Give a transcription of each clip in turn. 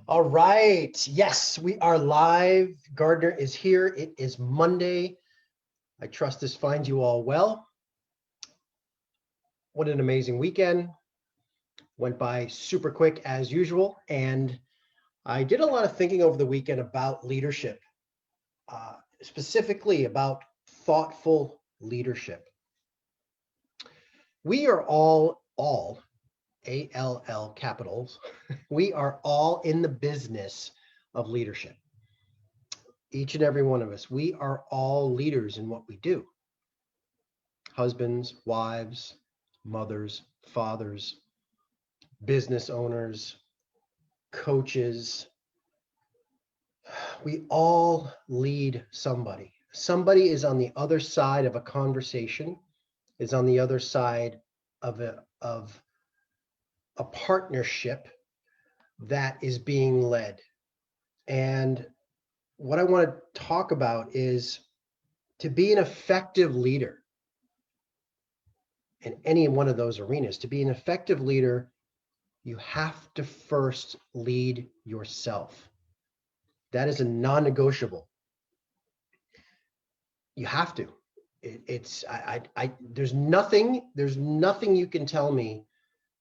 All right. Yes, we are live. Gardner is here. It is Monday. I trust this finds you all well. What an amazing weekend. Went by super quick as usual. And I did a lot of thinking over the weekend about leadership, specifically about thoughtful leadership. We are all, ALL capitals, we are all in the business of leadership. Each and every one of us, we are all leaders in what we do. Husbands, wives, mothers, fathers, business owners, coaches. We all lead somebody. Somebody is on the other side of a conversation, is on the other side of a partnership that is being led. And what I want to talk about is to be an effective leader in any one of those arenas. To be an effective leader, you have to first lead yourself. That is a non-negotiable. You have to. There's nothing you can tell me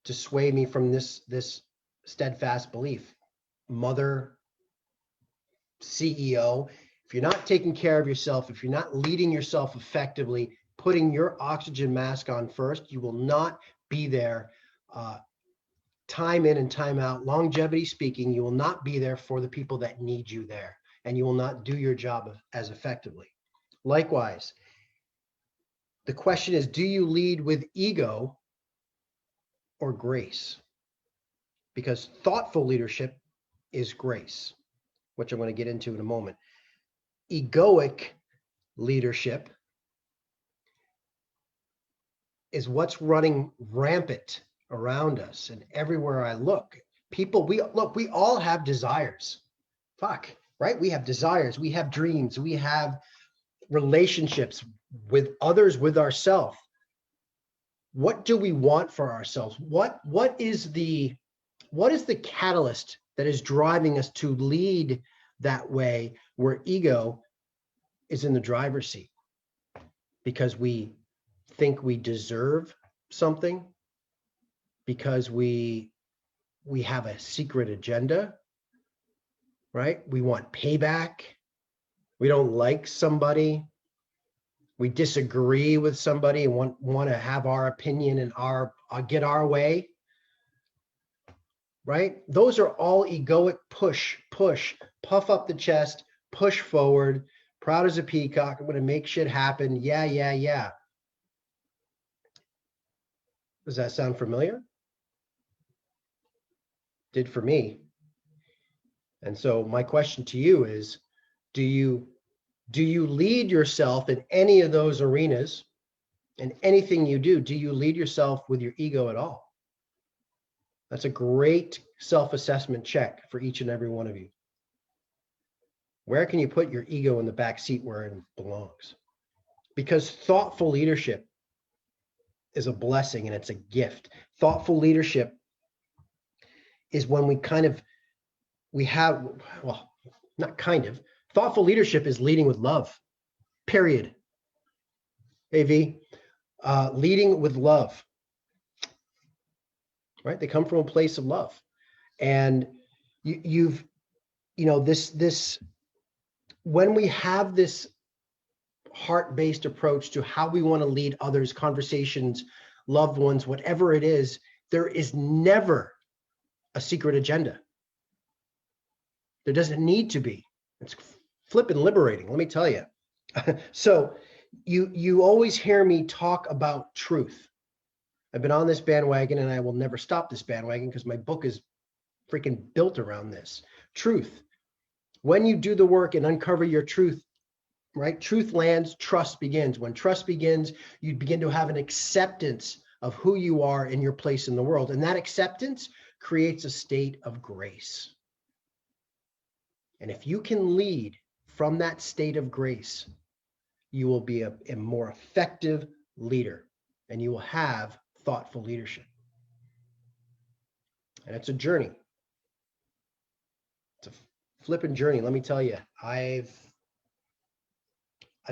to sway me from this steadfast belief. Mother, CEO, if you're not taking care of yourself, if you're not leading yourself effectively, putting your oxygen mask on first, you will not be there time in and time out, longevity speaking. You will not be there for the people that need you there, and you will not do your job as effectively. Likewise, the question is, do you lead with ego or grace? Because thoughtful leadership is grace, which I'm going to get into in a moment. Egoic leadership is what's running rampant around us, and everywhere I look, people, we all have desires. Fuck, right? We have desires, we have dreams, we have relationships with others, with ourselves. What do we want for ourselves? What is the catalyst that is driving us to lead that way, where ego is in the driver's seat? Because we think we deserve something, because we have a secret agenda, right? We want payback. We don't like somebody. We disagree with somebody and want to have our opinion and get our way, right? Those are all egoic push, puff up the chest, push forward, proud as a peacock. I'm going to make shit happen. Yeah. Does that sound familiar? Did for me. And so my question to you is, do you lead yourself in any of those arenas? And anything you do you lead yourself with your ego at all? That's a great self-assessment check for each and every one of you. Where can you put your ego in the back seat where it belongs? Because thoughtful leadership is a blessing and it's a gift. Thoughtful leadership is when thoughtful leadership is leading with love, period. AV, leading with love, right? They come from a place of love. And this, when we have this heart-based approach to how we want to lead others, conversations, loved ones, whatever it is, there is never a secret agenda. There doesn't need to be. It's flipping liberating, let me tell you. So you always hear me talk about truth. I've been on this bandwagon and I will never stop this bandwagon because my book is freaking built around this. Truth. When you do the work and uncover your truth, right? Truth lands, trust begins. When trust begins, you begin to have an acceptance of who you are and your place in the world. And that acceptance creates a state of grace. And if you can lead from that state of grace, you will be a more effective leader, and you will have thoughtful leadership. And it's a journey. flipping journey. Let me tell you, I've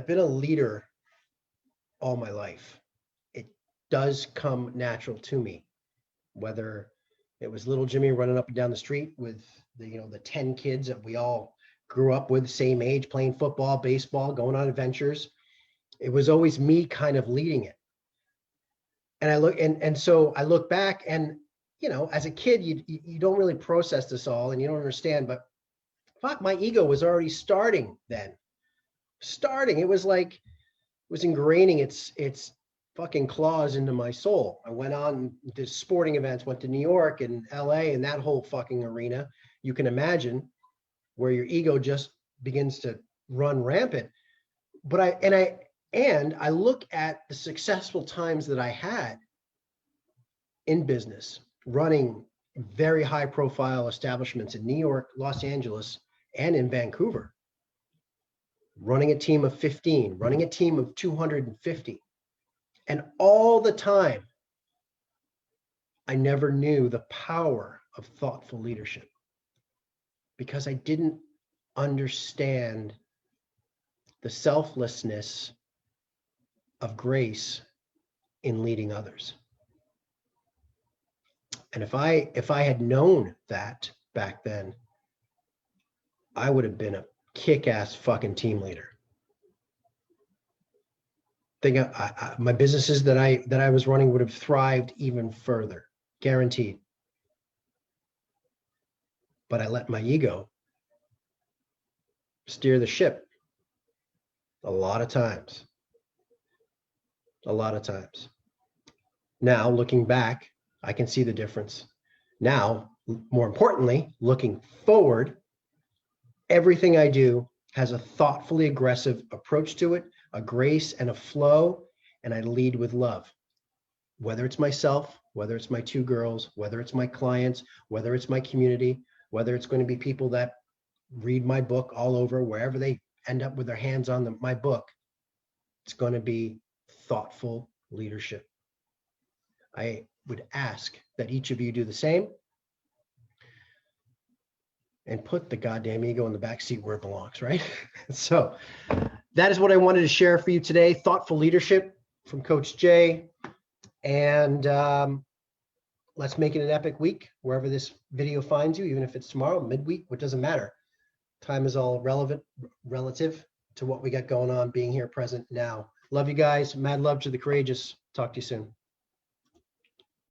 been a leader all my life. It does come natural to me, whether it was little Jimmy running up and down the street with the 10 kids that we all grew up with, same age, playing football, baseball, going on adventures. It was always me kind of leading it. And I look and so I look back, and as a kid, you don't really process this all and you don't understand, but fuck, my ego was already starting then. It was like it was ingraining its fucking claws into my soul. I went on to sporting events, went to New York and LA and that whole fucking arena. You can imagine where your ego just begins to run rampant. But I look at the successful times that I had in business, running very high profile establishments in New York, Los Angeles, and in Vancouver, running a team of 15, running a team of 250. And all the time, I never knew the power of thoughtful leadership because I didn't understand the selflessness of grace in leading others. And if I had known that back then, I would have been a kick-ass fucking team leader. My businesses that I was running would have thrived even further, guaranteed. But I let my ego steer the ship a lot of times. Now, looking back, I can see the difference. Now, more importantly, looking forward, everything I do has a thoughtfully aggressive approach to it, a grace and a flow, and I lead with love. Whether it's myself, whether it's my two girls, whether it's my clients, whether it's my community, whether it's going to be people that read my book all over, wherever they end up with their hands on my book, it's going to be thoughtful leadership. I would ask that each of you do the same and put the goddamn ego in the back seat where it belongs, right? So that is what I wanted to share for you today. Thoughtful leadership from Coach Jay. And let's make it an epic week wherever this video finds you, even if it's tomorrow, midweek, what doesn't matter. Time is all relative to what we got going on, being here present now. Love you guys. Mad love to the courageous. Talk to you soon.